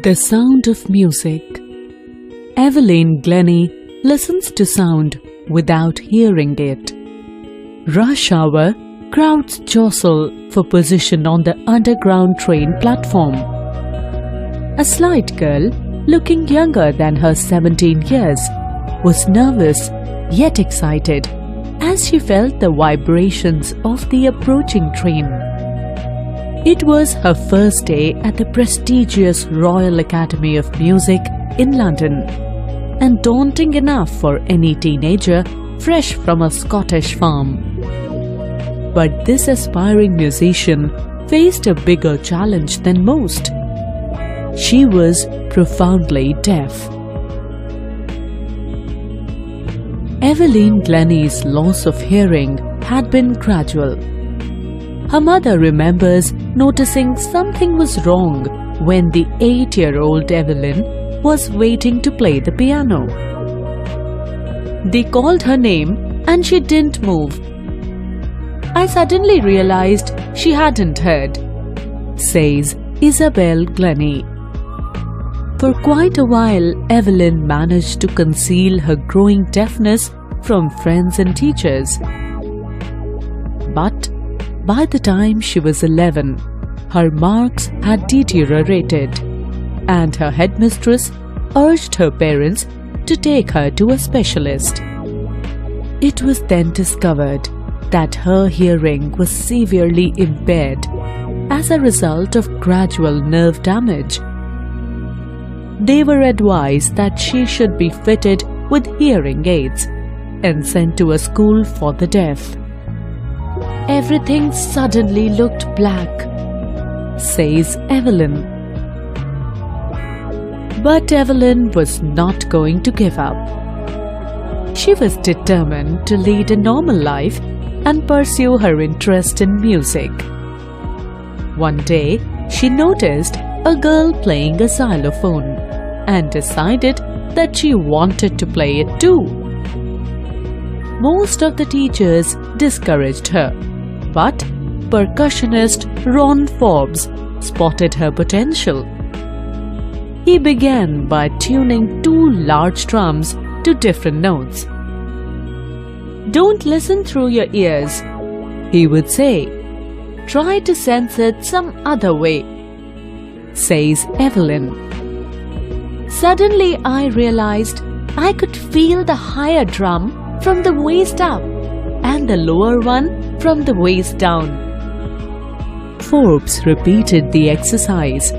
The sound of music. Evelyn Glennie listens to sound without hearing it. Rush hour, crowds jostle for position on the underground train platform. A slight girl, looking younger than her 17 years, was nervous yet excited as she felt the vibrations of the approaching train. It was her first day at the prestigious Royal Academy of Music in London, and daunting enough for any teenager fresh from a Scottish farm. But this aspiring musician faced a bigger challenge than most. She was profoundly deaf. Evelyn Glennie's loss of hearing had been gradual. Her mother remembers noticing something was wrong when the 8-year-old Evelyn was waiting to play the piano. They called her name and she didn't move. I suddenly realized she hadn't heard, says Isabel Glennie. For quite a while, Evelyn managed to conceal her growing deafness from friends and teachers. But by the time she was 11, her marks had deteriorated, and her headmistress urged her parents to take her to a specialist. It was then discovered that her hearing was severely impaired as a result of gradual nerve damage. They were advised that she should be fitted with hearing aids and sent to a school for the deaf. Everything suddenly looked black, says Evelyn. But Evelyn was not going to give up. She was determined to lead a normal life and pursue her interest in music. One day, she noticed a girl playing a xylophone and decided that she wanted to play it too. Most of the teachers discouraged her, but percussionist Ron Forbes spotted her potential. He began by tuning 2 large drums to different notes. "Don't listen through your ears," he would say. "Try to sense it some other way," says Evelyn. "Suddenly I realized I could feel the higher drum from the waist up and the lower one from the waist down." Forbes repeated the exercise,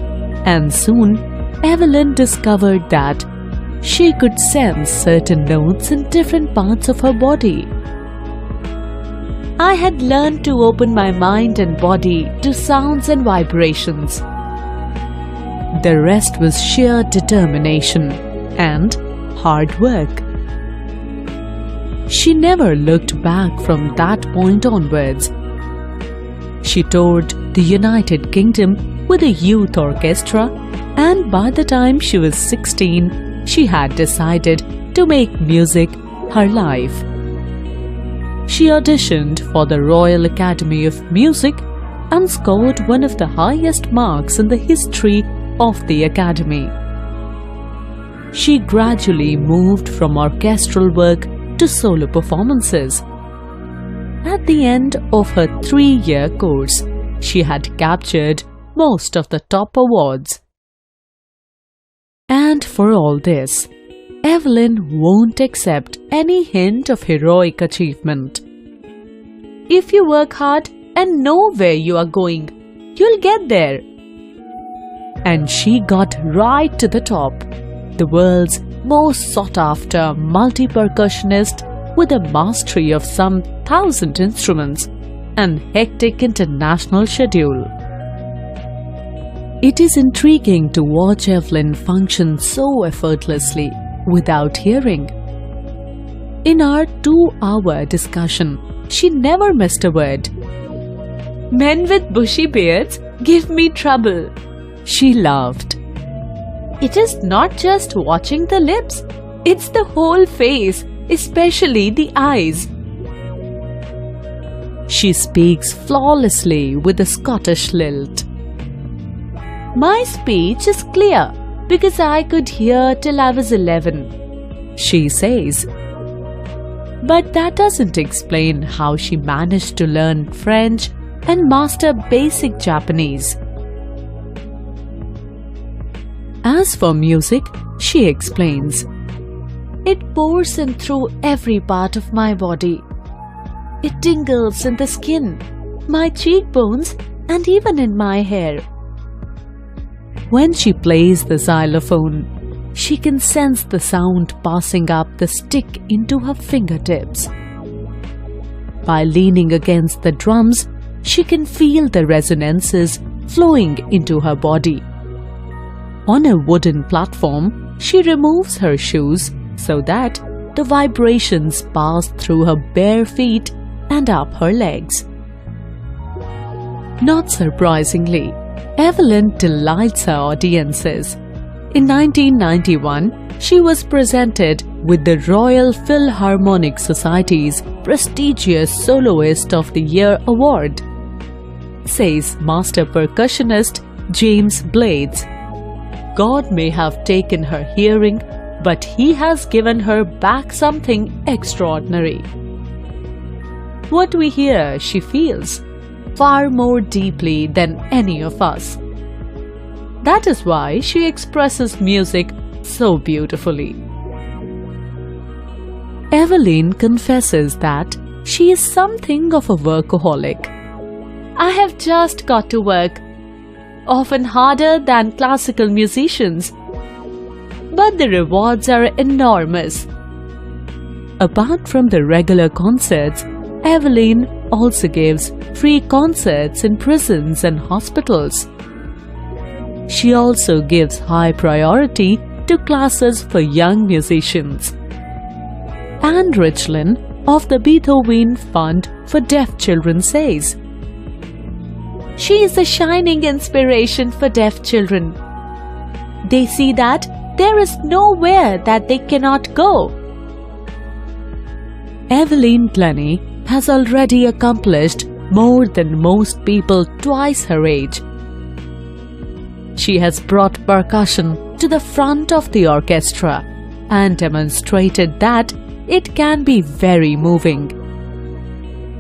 and soon Evelyn discovered that she could sense certain notes in different parts of her body. "I had learned to open my mind and body to sounds and vibrations." The rest was sheer determination and hard work. She never looked back from that point onwards. She toured the United Kingdom with a youth orchestra, and by the time she was 16, she had decided to make music her life. She auditioned for the Royal Academy of Music and scored one of the highest marks in the history of the Academy. She gradually moved from orchestral work to solo performances. At the end of her 3-year course, she had captured most of the top awards. And for all this, Evelyn won't accept any hint of heroic achievement. "If you work hard and know where you are going, you'll get there." And she got right to the top, the world's most sought-after multi-percussionist with a mastery of some 1,000 instruments and hectic international schedule. It is intriguing to watch Evelyn function so effortlessly without hearing. In our 2-hour discussion, she never missed a word. "Men with bushy beards give me trouble," she laughed. "It is not just watching the lips, it's the whole face, especially the eyes." She speaks flawlessly with a Scottish lilt. "My speech is clear, because I could hear till I was 11, she says. But that doesn't explain how she managed to learn French and master basic Japanese. As for music, she explains, it pours in through every part of my body. It tingles in the skin, my cheekbones, and even in my hair. When she plays the xylophone, she can sense the sound passing up the stick into her fingertips. By leaning against the drums, she can feel the resonances flowing into her body. On a wooden platform, she removes her shoes so that the vibrations pass through her bare feet and up her legs. Not surprisingly, Evelyn delights her audiences. In 1991, she was presented with the Royal Philharmonic Society's prestigious Soloist of the Year award, says master percussionist James Blades. God may have taken her hearing, but he has given her back something extraordinary. What we hear, she feels far more deeply than any of us. That is why she expresses music so beautifully. Evelyn confesses that she is something of a workaholic. I have just got to work, often harder than classical musicians, but the rewards are enormous. Apart from the regular concerts, Evelyn also gives free concerts in prisons and hospitals. She also gives high priority to classes for young musicians. Anne Richland of the Beethoven Fund for Deaf Children says, she is a shining inspiration for deaf children. They see that there is nowhere that they cannot go. Evelyn Glennie has already accomplished more than most people twice her age. She has brought percussion to the front of the orchestra and demonstrated that it can be very moving.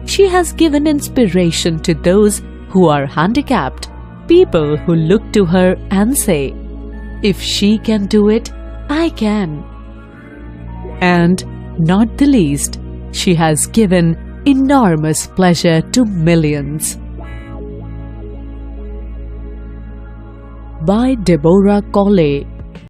She has given inspiration to those who are handicapped, people who look to her and say, if she can do it, I can. And not the least, she has given enormous pleasure to millions. By Deborah Cowley.